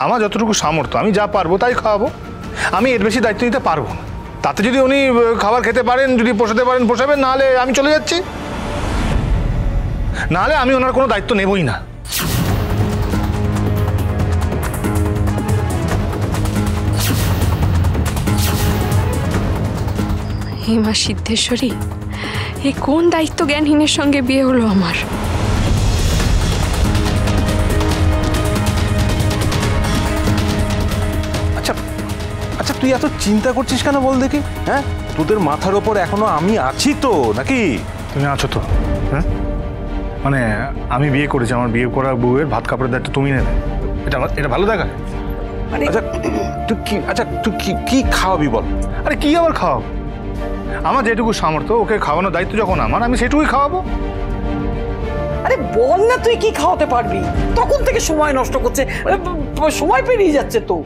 আমার যতটুকু সামর্থ্য আমি যা পারবো তাই খাওয়াবো। আমি এর বেশি দায়িত্ব নিতে পারবো না। তাতে যদি উনি খাবার খেতে পারেন, যদি পোষাতে পারেন পোষাবেন, নাহলে আমি চলে যাচ্ছি। নাহলে আমি ওনার কোনো দায়িত্ব নেবই না। হে মা সিদ্ধেশ্বরী, এ কোন দায়িত্ব জ্ঞানহীনের সঙ্গে বিয়ে হলো আমার? আচ্ছা আচ্ছা, তুই এত চিন্তা করছিস কেন বল দেখি? হ্যাঁ, তোদের মাথার ওপর এখনো আমি আছি তো, নাকি? তুমি আছো তো? হ্যাঁ, মানে আমি বিয়ে করেছি, আমার বিয়ে করা বউয়ের ভাত কাপড়ের দায়িত্ব তুমি নেবে, এটা ভালো দেখায়? আচ্ছা তুই কি খাওয়াবি বল? আরে কি আবার খাওয়াবো? আমার যেটুকু সামর্থ্য, ওকে খাওয়ানোর দায়িত্ব যখন আমার, আমি সেটুকুই খাওয়াবো। আরে বল না, তুই কি খাওয়াতে পারবি? তখন থেকে সময় নষ্ট করছে, সময় পেরিয়ে যাচ্ছে তো।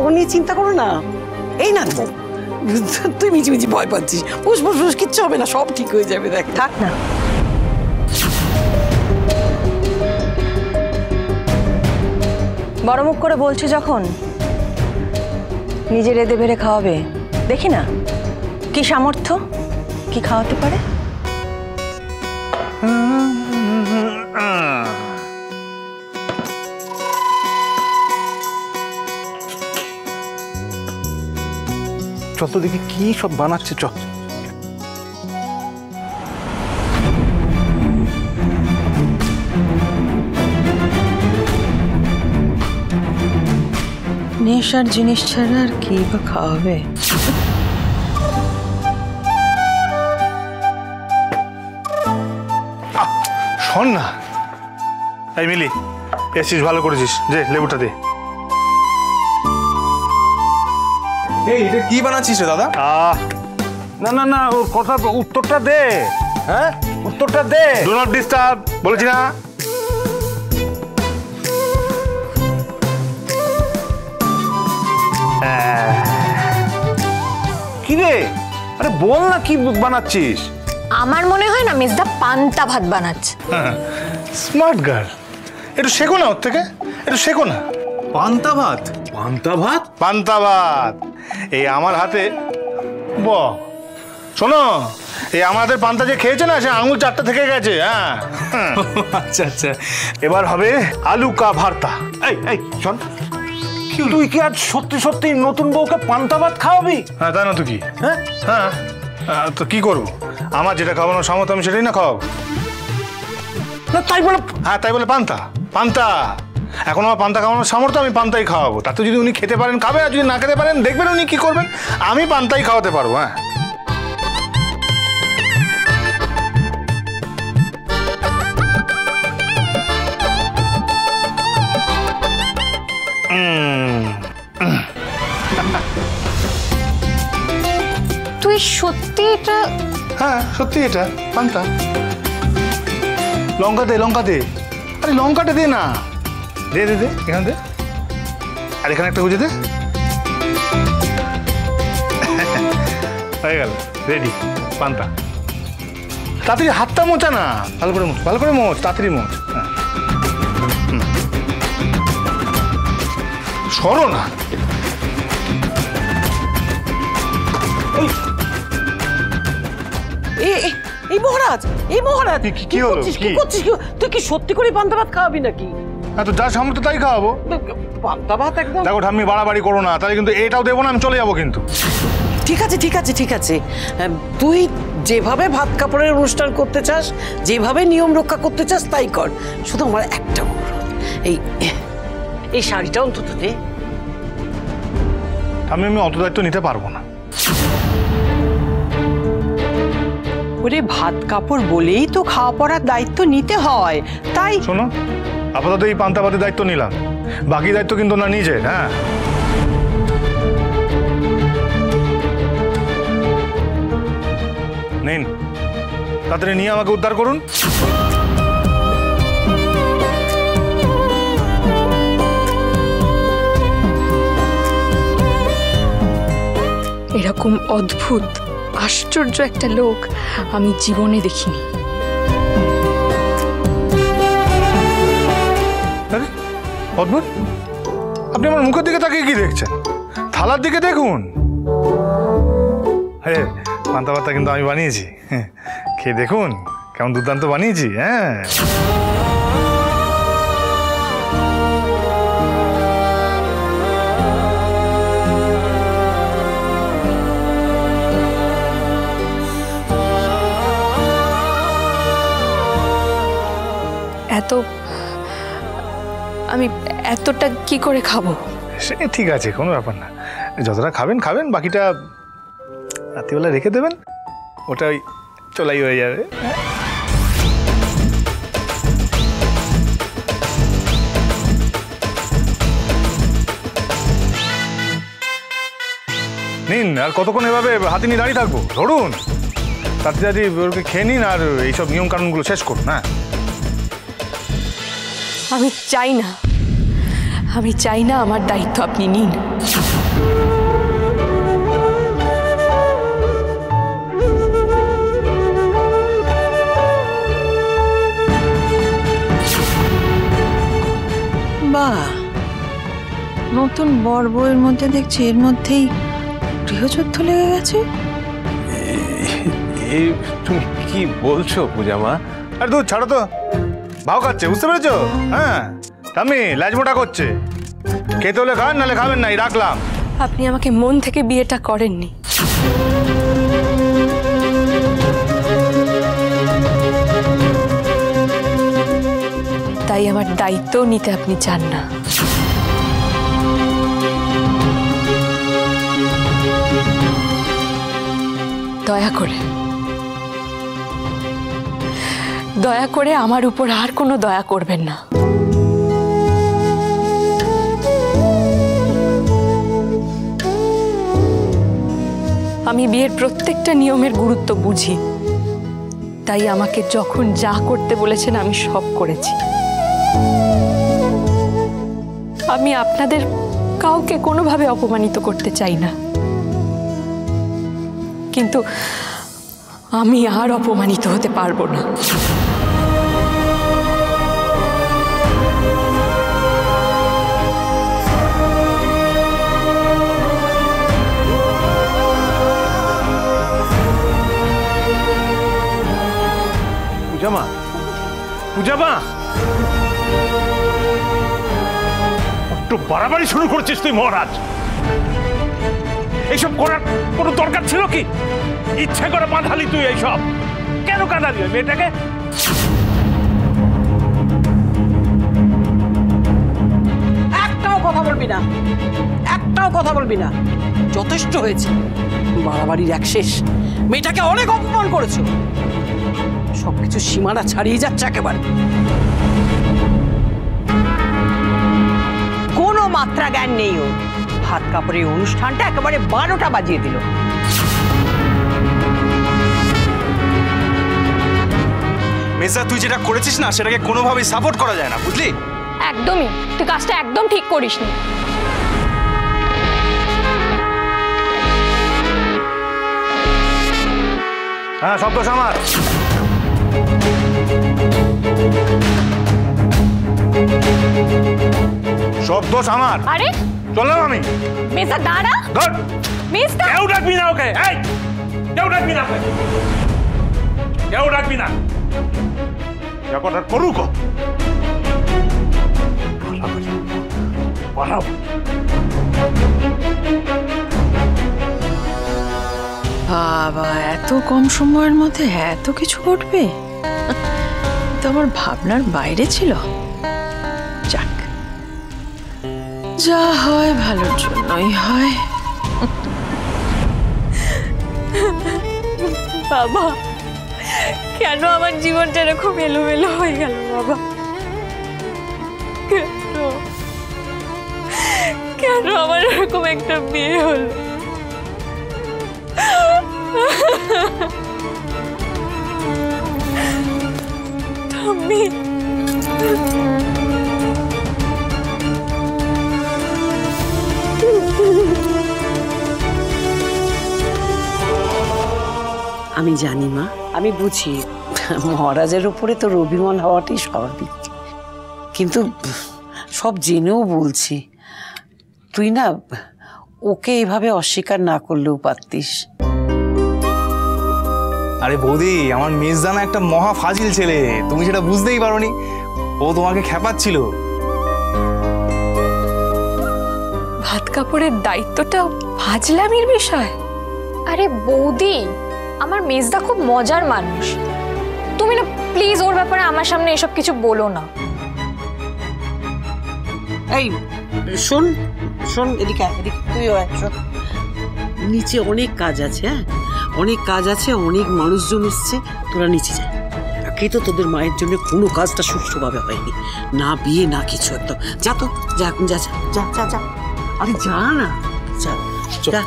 ও নিয়ে চিন্তা করো না, এই না তুই মিছিমিছি ভয় পাচ্ছিস। ফুসফুস কিচ্ছু হবে না, সব ঠিক হয়ে যাবে। দেখ, থাক না। বড় মুখ করে বলছে যখন, নিজে রেঁধে বেড়ে খাওয়াবে। দেখি না কি সামর্থ্য, কি খাওয়াতে পারে। চল তো দেখি কি সব বানাচ্ছে। চল। নেশার জিনিস ছাড়া আর কি বা খাওয়াবে? শোন না, এই মিলি, এসিস, ভালো করেছিস, যে লেবুটা দে। এই এটা কি বানাচ্ছিস রে দাদা? না না না, ওর কথা উত্তরটা দে। হ্যাঁ, উত্তরটা দে। ডু নট ডিস্টার্ব বলেছি না? কি রে? আরে বল না কি বানাচ্ছিস? আমার মনে হয় না মিসদা পান্তা ভাত বানাচ্ছে। স্মার্ট গার্ল, একটু শেখো না ওর থেকে, একটু শেখো না। পান্তা ভাত? পান্তা ভাত? পান্তা ভাত এই আমার হাতে। শোনো, এই আমাদের পান্তা যে খেয়েছে না, সে আঙুল 4টা থেকে গেছে। হ্যাঁ, আচ্ছা আচ্ছা, এবার হবে আলু কা ভর্তা। এই এই শোন, তুই কি আজ সত্যি সত্যি নতুন বউকে পান্তা ভাত খাওয়াবি? হ্যাঁ, তাই না তো কি? হ্যাঁ হ্যাঁ, তো কি করবো? আমার যেটা খাওয়ানোর সামর্থ্য আমি সেটাই না খাওয়াবো। না তাই বলে? হ্যাঁ, তাই বলে পান্তা। পান্তা এখন আমার পান্তা খাওয়ানোর সামর্থ্য, আমি পান্তাই খাওয়াবো। তাতে যদি উনি খেতে পারেন খাবে, আর যদি না খেতে পারেন দেখবেন উনি কি করবেন। আমি পান্তাই খাওয়াতে পারবো। হ্যাঁ, তুই সত্যি এটা? হ্যাঁ সত্যি, এটা পান্তা। লঙ্কা দে, লঙ্কা দে। আরে লঙ্কাটা দে না, দে দে দে, এখানে দে, আর এখানে একটা গুজে দে। হয়ে গেল, রেডি পান্তা। তাড়াতাড়ি হাতটা মোচা না, ভালো করে মোচ, ভালো করে মোচ, তাড়াতাড়ি মোচ। হ্যাঁ, সরো না। এই মহারাজ, এই মহারাজ, কি হলো? কি করছিস? তুই কি সত্যি করে পান্তা ভাত খাওয়াবি নাকি? হ্যাঁ, তো যা সামর্থ্য তাই খাওয়াবো। পান্তা ভাত একদম। দেখো ঠাম্মি, বাড়াবাড়ি করো না, তাহলে কিন্তু এটাও দেবো না, আমি চলে যাবো কিন্তু। ঠিক আছে ঠিক আছে ঠিক আছে, তুই যেভাবে ভাত কাপড়ের অনুষ্ঠান করতে চাস, যেভাবে নিয়ম রক্ষা করতে চাস তাই কর। শুধু আমার একটা অনুরোধ, এই শাড়িটা অন্তত দে। আমি অত দায়িত্ব নিতে পারবো না। ওরে ভাত কাপড় বলেই তো খাওয়া পড়ার দায়িত্ব নিতে হয়, তাই শোনো, আপাতত এই পান্তা ভাতের দায়িত্ব নিলাম, বাকি দায়িত্ব কিন্তু না নিজের। হ্যাঁ, তাড়াতাড়ি নিয়ে আমাকে উদ্ধার করুন। এরকম অদ্ভুত আশ্চর্য একটা লোক আমি জীবনে দেখিনি। আরে অদ্ভুত, আপনি আমার মুখের দিকে তাকিয়ে কি দেখছেন? থালার দিকে দেখুন। আরে পান্তা ভাতটা কিন্তু আমি বানিয়েছি, খেয়ে দেখুন কেমন দুর্দান্ত বানিয়েছি। হ্যাঁ, আমি এতটা কি করে খাবো? সে ঠিক আছে, কোনো ব্যাপার না। যতটা খাবেন খাবেন, বাকিটা রাত্রিবেলা রেখে দেবেন, ওটা ওই চলাই হয়ে যাবে। নিন, আর কতক্ষণ এভাবে হাতে নিয়ে দাঁড়িয়ে থাকবো? ধরুন, তাড়াতাড়ি ওকে খেয়ে নিন আর এইসব নিয়ম কানুনগুলো শেষ করুন। হ্যাঁ, আমি চাই না আমার দায়িত্ব আপনি নিন। বাহ, নতুন বর বউয়ের মধ্যে দেখছি এর মধ্যেই গৃহযুদ্ধ লেগে গেছে। এই তুমি কি বলছো পূজা মা? আর দুধ ছাড়ো তো, ভাও খাচ্ছে, বুঝতে পেরেছো? হ্যাঁ, আমি লাজমোটা করছে। খেতে হলে খান, নাহলে খাবেন নাই, রাখলাম। আপনি আমাকে মন থেকে বিয়েটা করেননি, তাই আমার দায়িত্ব নিতে আপনি চান না। দয়া করে আমার উপর আর কোনো দয়া করবেন না। আমি বিয়ের প্রত্যেকটা নিয়মের গুরুত্ব বুঝি, তাই আমাকে যখন যা করতে বলেছেন আমি সব করেছি। আমি আপনাদের কাউকে কোনোভাবে অপমানিত করতে চাই না, কিন্তু আমি আর অপমানিত হতে পারবো না। পূজা মা, একটু বাড়াবাড়ি শুরু করছিস তুই মহারাজ। এইসব করার কোনো দরকার ছিল কি? ইচ্ছে করে বাঁধালি তুই এইসব? কেন কাঁদালি ওই মেয়েটাকে? একটাও কথা বলবি না, একটাও কথা বলবি না। যথেষ্ট হয়েছে, বাড়াবাড়ির এক শেষ। মেয়েটাকে অনেক অপমান করেছো, সবকিছু সীমানা ছাড়িয়ে যাচ্ছে একেবারে। কোনো মাত্রা জ্ঞান নেই ওর। ভাত কাপড়ের অনুষ্ঠানটা একেবারে 12টা বাজিয়ে দিল। মেজদা, তুই যেটা করেছিস না, সেটাকে কোনোভাবেই সাপোর্ট করা যায় না, বুঝলি? একদমই, তুই কাজটা একদম ঠিক করিসনি। হ্যাঁ, সব দোষ আমার। সব দোষ আমার। আরে চললাম আমি। মেজদা দাঁড়া। ধর। মেজদা, কেউ ডাকবি না ওকে। এই, কেউ ডাকবি না ওকে, কেউ ডাকবি না। যা করার করুক। বাবা, এত কম সময়ের মধ্যে এত কিছু ঘটবে, তো আমার ভাবনার বাইরে ছিল। যাক, যা হয় ভালোর জন্যই হয়। বাবা, কেন আমার জীবনটা এরকম এলোমেলো হয়ে গেল বাবা? কেন আমার এরকম একটা বিয়ে হলো? মাম্মি। আমি জানি মা, আমি বুঝি মহারাজের উপরে তোর অভিমান হওয়াটাই স্বাভাবিক, কিন্তু সব জেনেও বলছি, তুই না ওকে এভাবে অস্বীকার না করলেও পারতিস। আরে বৌদি, আমার মেজদানা একটা মহা ফাজিল ছেলে, তুমি সেটা বুঝতেই পারোনি। ও তোমাকে খেপাচ্ছিল। ভাত কাপড়ের দায়িত্বটা ফাজলামির বিষয়? আরে বৌদি, আমার মেজদা খুব মজার মানুষ, তুমি না প্লিজ ওর ব্যাপারে আমার সামনে এসব কিছু বলো না। এই শোন শোন, এদিকে এদিকে, তুইও শোন, নিচে অনেক কাজ আছে, হ্যাঁ অনেক কাজ আছে, অনেক মানুষজন এসছে, তোরা নিচে যা। একে তো তোদের মায়ের জন্য কোনো কাজটা সুষ্ঠুভাবে হয়নি, না বিয়ে না কিছু, একদম যা তো, যা এখন, যা যা যা যা, আরে যা না, যা যা।